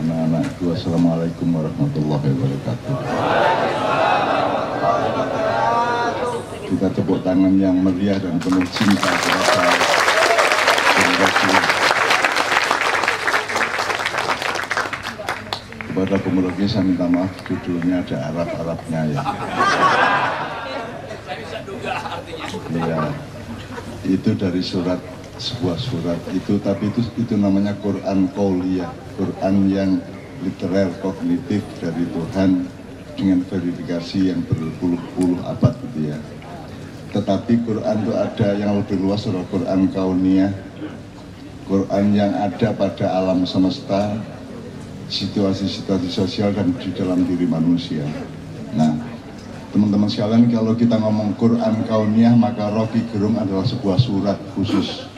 anak-anakku. Assalamualaikum warahmatullahi wabarakatuh. Kita tepuk tangan yang meriah dan penuh cinta kepada generasi. Kepada pemerhati saya minta maaf, judulnya ada Arab-Arabnya ya. Iya, itu dari sebuah surat itu, tapi itu namanya Quran Qauliyah, Quran yang literer kognitif dari Tuhan dengan verifikasi yang berpuluh-puluh abad gitu ya. Tetapi Quran itu ada yang lebih luas, Quran Kauniyah, Quran yang ada pada alam semesta, situasi-situasi sosial dan di dalam diri manusia. Nah, teman-teman sekalian, kalau kita ngomong Quran Kauniyah, maka Rocky Gerung adalah sebuah surat khusus.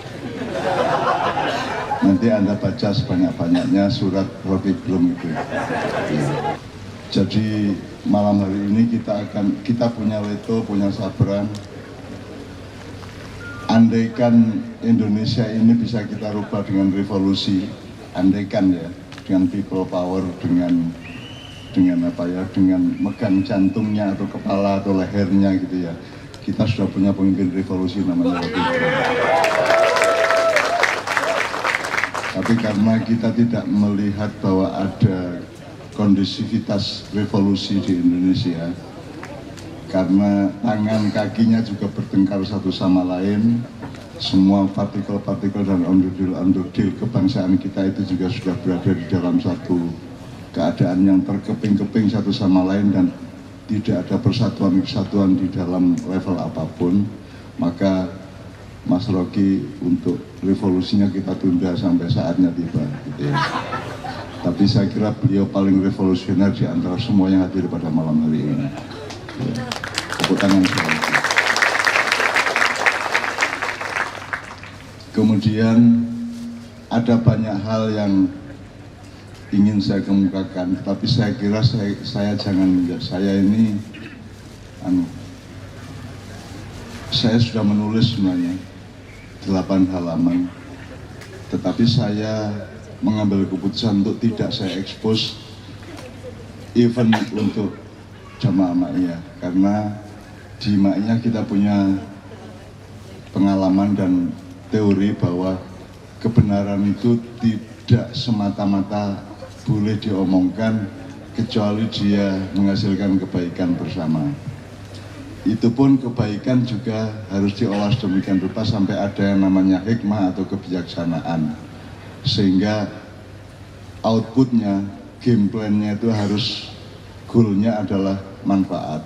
Nanti Anda baca sebanyak-banyaknya surat Rocky Gerung itu. Ya. Jadi malam hari ini kita punya Leto, punya Sabran. Andaikan Indonesia ini bisa kita rubah dengan revolusi, andaikan ya, dengan people power, dengan megang jantungnya atau kepala atau lehernya gitu ya, kita sudah punya pemimpin revolusi namanya Rocky Gerung. Tapi karena kita tidak melihat bahwa ada kondusivitas revolusi di Indonesia, karena tangan kakinya juga bertengkar satu sama lain, semua partikel-partikel dan onderdil-onderdil kebangsaan kita itu juga sudah berada di dalam satu keadaan yang terkeping-keping satu sama lain dan tidak ada persatuan-kesatuan di dalam level apapun. Maka Mas Rocky, untuk revolusinya kita tunda sampai saatnya tiba gitu ya. Tapi saya kira beliau paling revolusioner di antara semua yang hadir pada malam hari ini. Ya. Tepuk tangan sekali. Kemudian ada banyak hal yang ingin saya kemukakan, tapi saya kira saya sudah menulis sebenarnya 8 halaman, tetapi saya mengambil keputusan untuk tidak saya expose even untuk jamaah Ma'iyah, karena di Ma'iyah kita punya pengalaman dan teori bahwa kebenaran itu tidak semata-mata boleh diomongkan kecuali dia menghasilkan kebaikan bersama. Itu pun kebaikan juga harus diolah sedemikian rupa sampai ada yang namanya hikmah atau kebijaksanaan, sehingga outputnya, game plan-nya itu harus goal-nya adalah manfaat.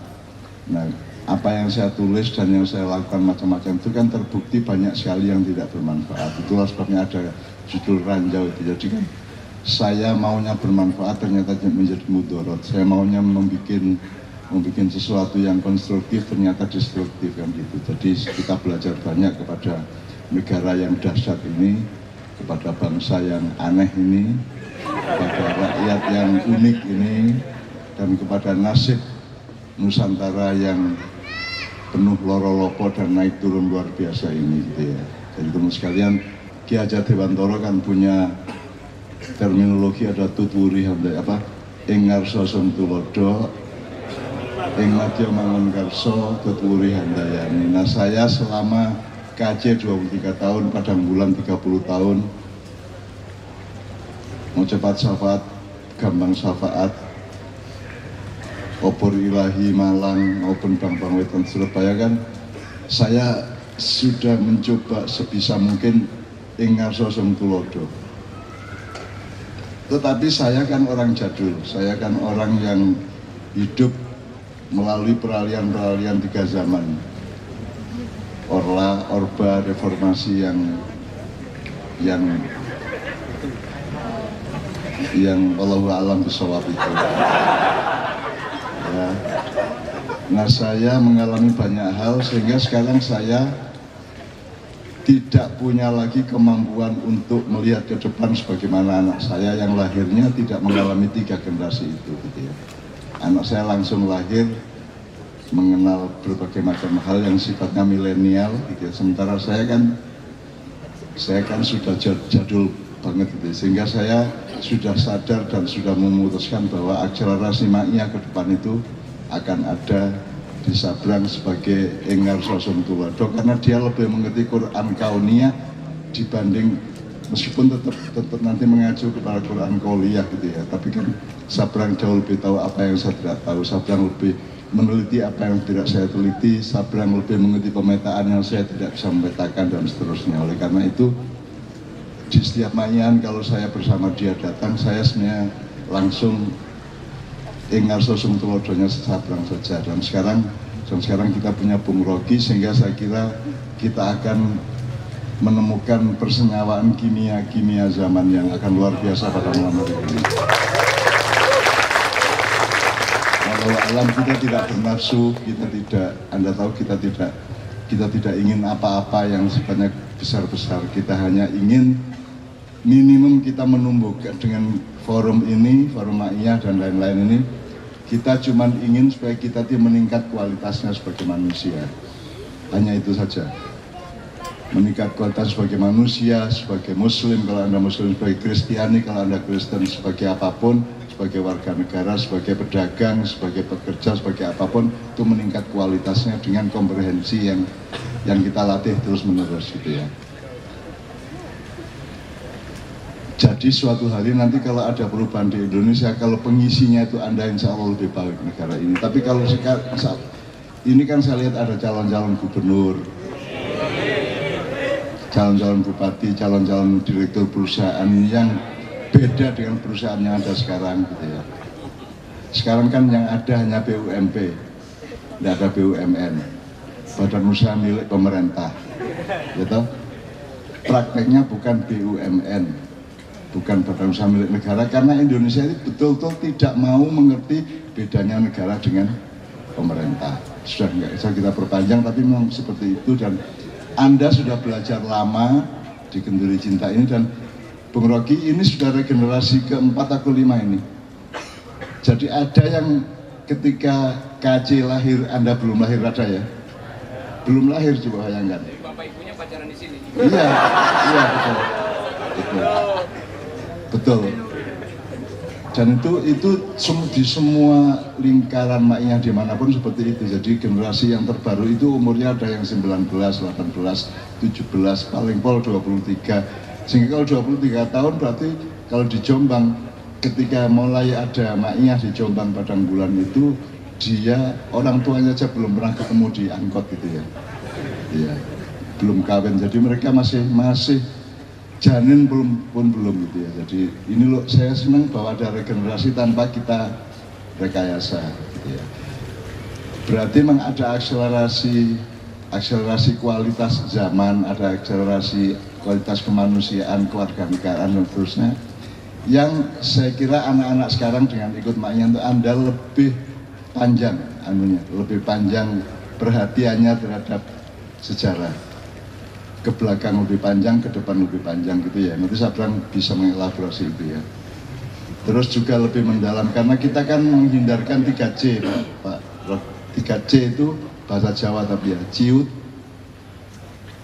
Nah, apa yang saya tulis dan yang saya lakukan macam-macam itu kan terbukti banyak sekali yang tidak bermanfaat. Itulah sebabnya ada judul ranjau itu. Jadi kan saya maunya bermanfaat ternyata menjadi mudorot. Saya maunya membuat sesuatu yang konstruktif ternyata destruktif kan gitu. Jadi kita belajar banyak kepada negara yang dahsyat ini, kepada bangsa yang aneh ini, kepada rakyat yang unik ini, dan kepada nasib Nusantara yang penuh loro-lopo dan naik turun luar biasa ini gitu ya. Jadi teman sekalian, Ki Hajar Dewantara kan punya terminologi, ada tuturi apa? Ing ngarsa tulodo, ing madya mangun karso, tuturi handayani. Nah, saya selama KJ 23 tahun, Padang Bulan 30 tahun, mau cepat syafaat, gampang syafaat, Opor Ilahi Malang maupun Bang Wetan Surabaya kan, saya sudah mencoba sebisa mungkin ing ngarsa tulodo. Tetapi saya kan orang jadul, saya kan orang yang hidup melalui peralihan-peralihan 3 zaman. Orla, Orba, Reformasi yang wallahu a'lam bishawab itu. Ya. Nah, saya mengalami banyak hal sehingga sekarang saya tidak punya lagi kemampuan untuk melihat ke depan sebagaimana anak saya yang lahirnya tidak mengalami 3 generasi itu gitu ya. Anak saya langsung lahir mengenal berbagai macam hal yang sifatnya milenial gitu ya. Sementara saya kan sudah jadul banget gitu. Sehingga saya sudah sadar dan sudah memutuskan bahwa akselerasi Ma'iyah ke depan itu akan ada di Sabrang sebagai Engar Sosum Tulodo, karena dia lebih mengerti Quran Kauniyah dibanding, meskipun tetap nanti mengacu kepada Quran Qauliyah gitu ya, tapi kan Sabrang jauh lebih tahu apa yang saya tidak tahu, Sabrang lebih meneliti apa yang tidak saya teliti, Sabrang lebih mengerti pemetaan yang saya tidak bisa memetakan dan seterusnya. Oleh karena itu di setiap Ma'iyah kalau saya bersama dia datang, saya sebenarnya langsung Engar Sosum Tulodonya Sabrang saja. Dan sekarang kita punya Bung Rocky, sehingga saya kira kita akan menemukan persenyawaan kimia zaman yang akan luar biasa pada malam hari ini. Kalau alam kita tidak bernafsu, kita tidak, Anda tahu kita tidak ingin apa-apa yang sifatnya besar-besar. Kita hanya ingin minimum kita menumbuhkan dengan forum ini, forum Ma'iyah dan lain-lain ini. Kita cuma ingin supaya kita meningkat kualitasnya sebagai manusia. Hanya itu saja. Meningkat kualitas sebagai manusia, sebagai Muslim, kalau Anda Muslim, sebagai Kristiani, kalau Anda Kristen, sebagai apapun, sebagai warga negara, sebagai pedagang, sebagai pekerja, sebagai apapun, itu meningkat kualitasnya dengan komprehensi yang kita latih terus-menerus gitu ya. Jadi suatu hari nanti kalau ada perubahan di Indonesia, kalau pengisinya itu Anda insya Allah lebih baik negara ini. Tapi kalau sekarang, ini kan saya lihat ada calon-calon gubernur, calon-calon bupati, calon-calon direktur perusahaan yang beda dengan perusahaan yang ada sekarang gitu ya. Sekarang kan yang ada hanya BUMP, tidak ada BUMN, badan usaha milik pemerintah, gitu. Prakteknya bukan BUMN, bukan badan usaha milik negara, karena Indonesia ini betul-betul tidak mau mengerti bedanya negara dengan pemerintah. Sudah nggak bisa kita perpanjang, tapi memang seperti itu. Dan Anda sudah belajar lama di Kenduri Cinta ini, dan Bung Rocky ini sudah regenerasi keempat atau kelima ini. Jadi ada yang ketika KC lahir, Anda belum lahir ada ya? Belum lahir, coba bayangkan. Bapak ibunya pacaran di sini. Iya, betul. Betul. Dan itu di semua lingkaran Ma'iyah dimanapun seperti itu. Jadi generasi yang terbaru itu umurnya ada yang 19, 18, 17, paling pol 23. Sehingga kalau 23 tahun berarti kalau di Jombang ketika mulai ada Ma'iyah di Jombang Padang Bulan itu, dia orang tuanya saja belum pernah ketemu di angkot gitu ya. Iya, belum kawin. Jadi mereka masih janin belum gitu ya. Jadi ini loh, saya senang bahwa ada regenerasi tanpa kita rekayasa gitu ya. Berarti memang ada akselerasi kualitas zaman, ada akselerasi kualitas kemanusiaan, kewarganegaraan dan seterusnya. Yang saya kira anak-anak sekarang dengan ikut Ma'iyah itu Anda lebih panjang lebih panjang perhatiannya terhadap sejarah. Ke belakang lebih panjang, ke depan lebih panjang gitu ya. Nanti Sabrang bisa mengelaborasi itu ya. Terus juga lebih mendalam, karena kita kan menghindarkan 3C Pak. 3C itu bahasa Jawa tapi ya, ciut.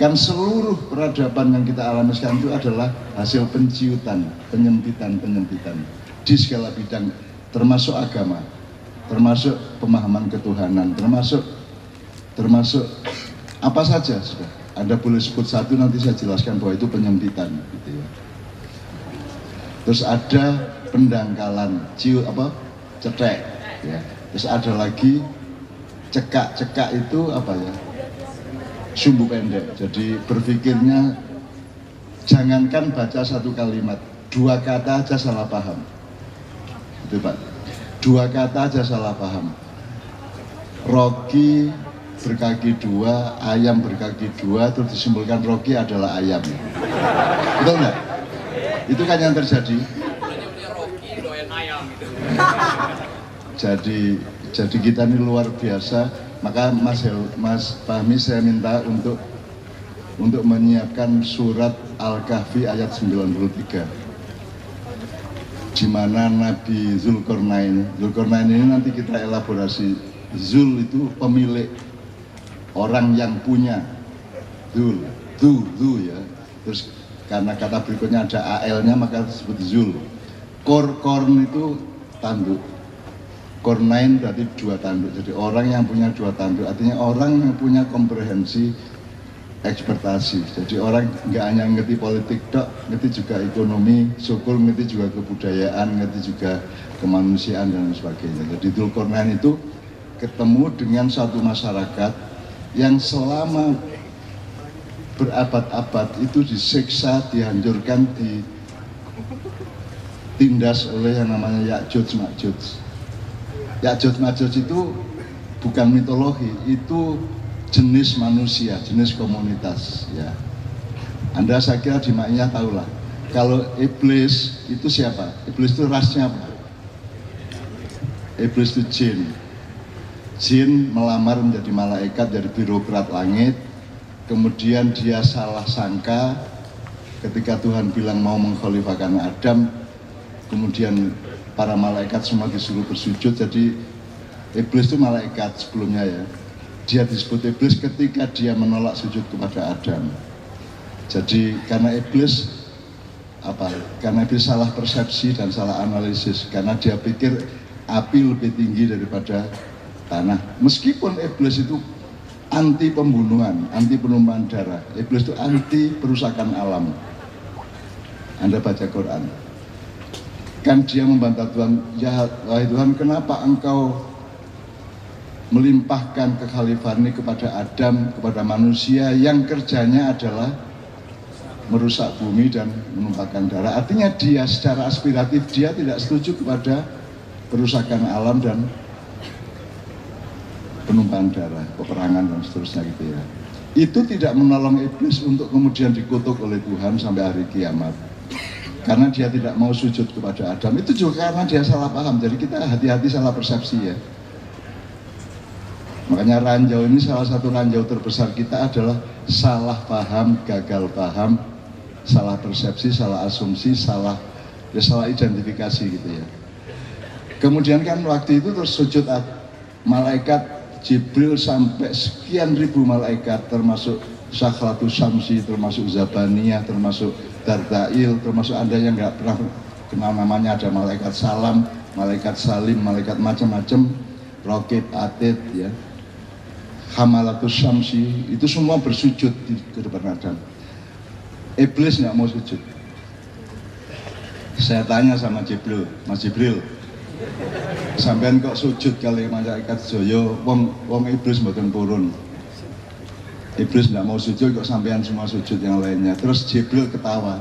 Kan seluruh peradaban yang kita alami sekarang itu adalah hasil penciutan, penyempitan di segala bidang, termasuk agama, termasuk pemahaman ketuhanan, termasuk apa saja sudah. Anda boleh sebut satu, nanti saya jelaskan bahwa itu penyempitan gitu ya. Terus ada pendangkalan, cetek ya. Terus ada lagi cekak itu apa ya? Sumbu pendek. Jadi berpikirnya jangankan baca satu kalimat, 2 kata aja salah paham. Itu Pak. 2 kata aja salah paham. Rocky berkaki 2, ayam berkaki 2, terus disimpulkan Rocky adalah ayam. Betul nggak? Itu kan yang terjadi. Rocky doyan ayam gitu. Jadi kita ini luar biasa. Maka Mas Fahmi saya minta untuk menyiapkan surat Al-Kahfi ayat 93, di mana Nabi Zulkarnain ini nanti kita elaborasi. Zul itu pemilik, orang yang punya. Zul ya. Terus karena kata berikutnya ada AL-nya maka disebut zul. Korn itu tanduk. Kornain berarti dua tanduk. Jadi orang yang punya dua tanduk artinya orang yang punya komprehensi ekspertasi. Jadi orang nggak hanya ngerti politik dok, ngerti juga ekonomi, syukur ngerti juga kebudayaan, ngerti juga kemanusiaan dan sebagainya. Jadi Dzulkarnain itu ketemu dengan satu masyarakat yang selama berabad-abad itu disiksa, dihancurkan, ditindas oleh yang namanya Ya'juj Ma'juj. Ya'juj Ma'juj itu bukan mitologi, itu jenis manusia, jenis komunitas ya. Anda saya kira di Ma'iyah tahulah. Kalau iblis itu siapa? Iblis itu rasnya apa? Iblis itu jin. Jin melamar menjadi malaikat, jadi birokrat langit. Kemudian dia salah sangka ketika Tuhan bilang mau mengkhalifahkan Adam. Kemudian para malaikat semua disuruh bersujud. Jadi iblis itu malaikat sebelumnya ya. Dia disebut iblis ketika dia menolak sujud kepada Adam. Jadi karena iblis salah persepsi dan salah analisis, karena dia pikir api lebih tinggi daripada tanah. Meskipun iblis itu anti pembunuhan, anti penumpahan darah, iblis itu anti perusakan alam. Anda baca Quran, kan dia membantah Tuhan, ya wahai Tuhan, kenapa engkau melimpahkan kekhalifahan ini kepada Adam, kepada manusia yang kerjanya adalah merusak bumi dan menumpahkan darah. Artinya dia secara aspiratif dia tidak setuju kepada perusakan alam dan penumpahan darah, peperangan dan seterusnya gitu ya. Itu tidak menolong iblis untuk kemudian dikutuk oleh Tuhan sampai hari kiamat. Karena dia tidak mau sujud kepada Adam. Itu juga karena dia salah paham. Jadi kita hati-hati salah persepsi ya. Makanya ranjau ini salah satu ranjau terbesar kita adalah salah paham, gagal paham, salah persepsi, salah asumsi, salah identifikasi gitu ya. Kemudian kan waktu itu terus sujud malaikat Jibril sampai sekian ribu malaikat, termasuk Sakhlatus Syamsi, termasuk Zabaniyah, termasuk Dardail, termasuk Anda yang nggak pernah kenal namanya, ada malaikat Salam, malaikat Salim, malaikat macam-macam, Raqib, Atid ya. Hamalatus Syamsi, itu semua bersujud di depan Adam. Iblis nggak mau sujud. Saya tanya sama Jibril, Mas Jibril, sampean kok sujud kali malaikat Joyo, wong iblis mboten purun. Iblis nggak mau sujud kok sampean semua sujud yang lainnya. Terus Jibril ketawa.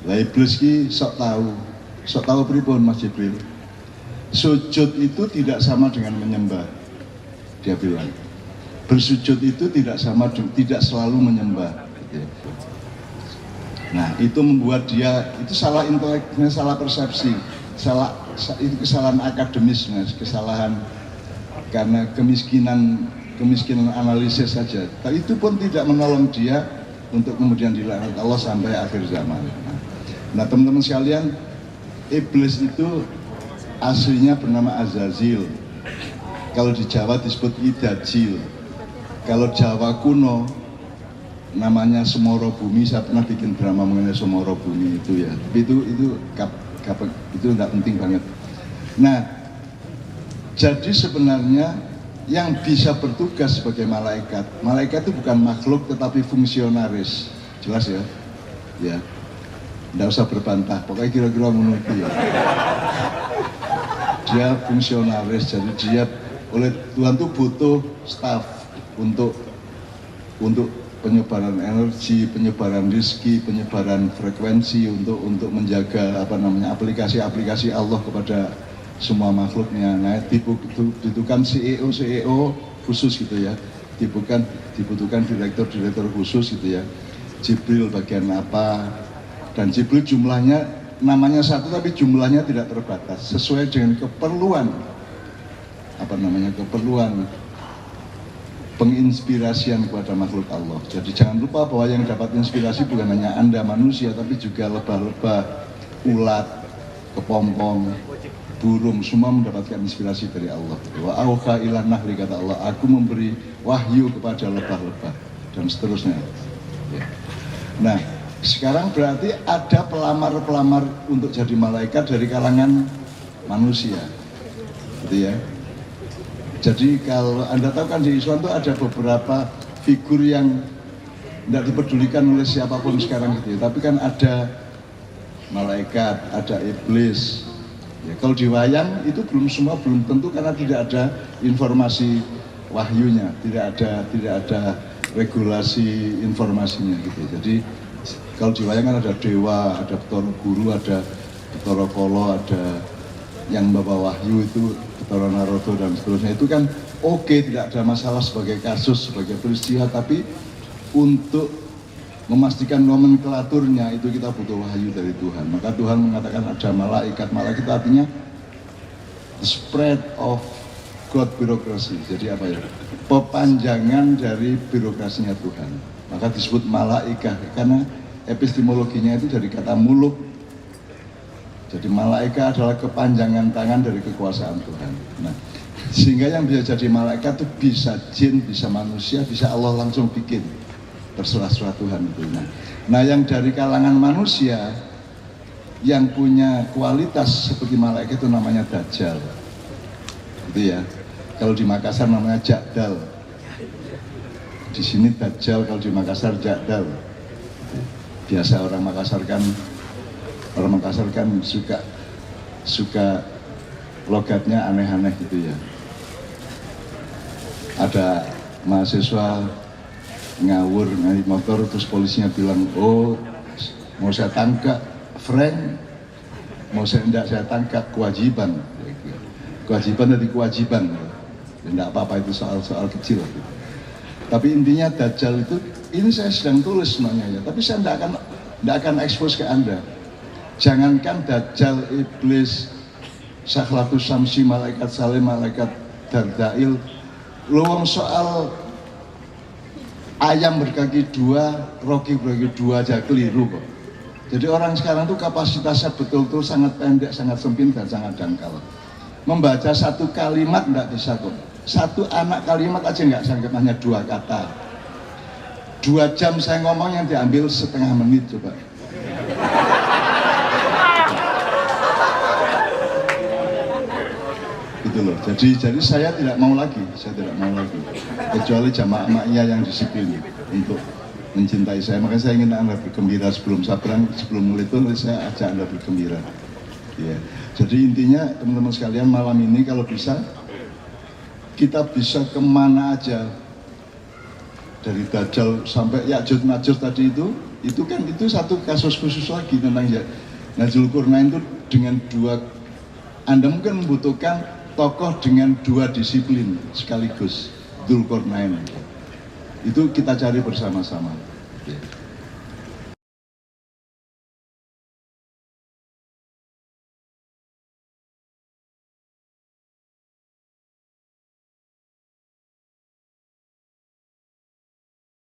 Lah iblis ki sok tahu pripun Mas Jibril. Sujud itu tidak sama dengan menyembah. Dia bilang. Bersujud itu tidak selalu menyembah. Nah itu membuat dia itu salah inteleknya, salah persepsi, itu kesalahan akademis, kesalahan karena kemiskinan analisis saja. Tapi itu pun tidak menolong dia untuk kemudian dilaknat Allah sampai akhir zaman. Nah teman-teman sekalian, iblis itu aslinya bernama Azazil. Kalau di Jawa disebut Idajil. Kalau Jawa kuno namanya Semoro Bumi. Saya pernah bikin drama mengenai Semoro Bumi itu ya. Tapi itu tidak penting banget. Nah, jadi sebenarnya yang bisa bertugas sebagai malaikat itu bukan makhluk tetapi fungsionaris. Jelas ya? Ya. Tidak usah berbantah. Pokoknya kira-kira menurut ya. Dia fungsionaris. Jadi dia oleh Tuhan tuh butuh staff untuk penyebaran energi, penyebaran rezeki, penyebaran frekuensi, untuk menjaga aplikasi-aplikasi Allah kepada semua makhluknya. Nah, dibutuhkan CEO khusus gitu ya. Dibutuhkan direktur khusus gitu ya. Jibril bagian apa? Dan Jibril jumlahnya namanya satu tapi jumlahnya tidak terbatas sesuai dengan keperluan penginspirasian kepada makhluk Allah. Jadi jangan lupa bahwa yang dapat inspirasi bukan hanya Anda manusia, tapi juga lebah-lebah, ulat, kepompong, burung, semua mendapatkan inspirasi dari Allah. Wa auha ila nahli, kata Allah, aku memberi wahyu kepada lebah-lebah dan seterusnya. Ya. Nah, Sekarang berarti ada pelamar-pelamar untuk jadi malaikat dari kalangan manusia, gitu ya. Jadi kalau Anda tahu kan di Islam itu ada beberapa figur yang tidak dipedulikan oleh siapapun sekarang gitu ya. Tapi kan ada malaikat, ada iblis. Ya, kalau di wayang itu belum tentu karena tidak ada informasi wahyunya, tidak ada regulasi informasinya gitu. Jadi kalau di wayang kan ada dewa, ada Bathara Guru, ada Bathara Kala, ada yang bawa wahyu itu Bathara Narada dan seterusnya. Itu kan oke, tidak ada masalah sebagai kasus, sebagai peristiwa, tapi untuk memastikan nomenklaturnya itu kita butuh wahyu dari Tuhan. Maka Tuhan mengatakan ada malaikat. Malaikat itu artinya the spread of God birokrasi. Jadi apa ya? Pepanjangan dari birokrasinya Tuhan. Maka disebut malaikat karena epistemologinya itu dari kata muluk. Jadi malaikat adalah kepanjangan tangan dari kekuasaan Tuhan. Nah, sehingga yang bisa jadi malaikat itu bisa jin, bisa manusia, bisa Allah langsung bikin. Terserah Tuhan itu. Nah, yang dari kalangan manusia yang punya kualitas seperti malaikat itu namanya Dajjal. Gitu ya. Kalau di Makassar namanya Jakdal. Di sini Dajjal, kalau di Makassar Jakdal. Biasa orang Makassar kan suka logatnya aneh-aneh gitu ya. Ada mahasiswa ngawur naik motor terus polisinya bilang, oh mau saya tangkap friend, mau saya tangkap kewajiban dari kewajiban ya, enggak apa-apa itu soal kecil gitu. Tapi intinya Dajjal itu, ini saya sedang tulis semuanya ya, tapi saya enggak akan expose ke Anda. Jangankan Dajjal, iblis, Sakhlatus Samsi, malaikat Salim, malaikat Dardail, lowong soal ayam berkaki dua, Rocky berkaki dua aja keliru kok. Jadi orang sekarang tuh kapasitasnya betul-betul sangat pendek, sangat sempit dan sangat dangkal. Membaca satu kalimat enggak bisa kok. Satu anak kalimat aja enggak sanggup, hanya dua kata. 2 jam saya ngomong yang diambil setengah menit coba. Gitu loh. Jadi saya tidak mau lagi, kecuali jamaah maknya yang disiplin untuk mencintai saya. Makanya saya ingin Anda bergembira sebelum mulai itu saya ajak Anda bergembira. Ya. Jadi intinya teman-teman sekalian, malam ini kalau bisa kita bisa kemana aja, dari Dajjal sampai Ya'juj Ma'juj tadi itu kan itu satu kasus khusus lagi tentang Dzulqarnain itu dengan dua. Anda mungkin membutuhkan tokoh dengan 2 disiplin sekaligus. Dzulqarnain itu kita cari bersama-sama.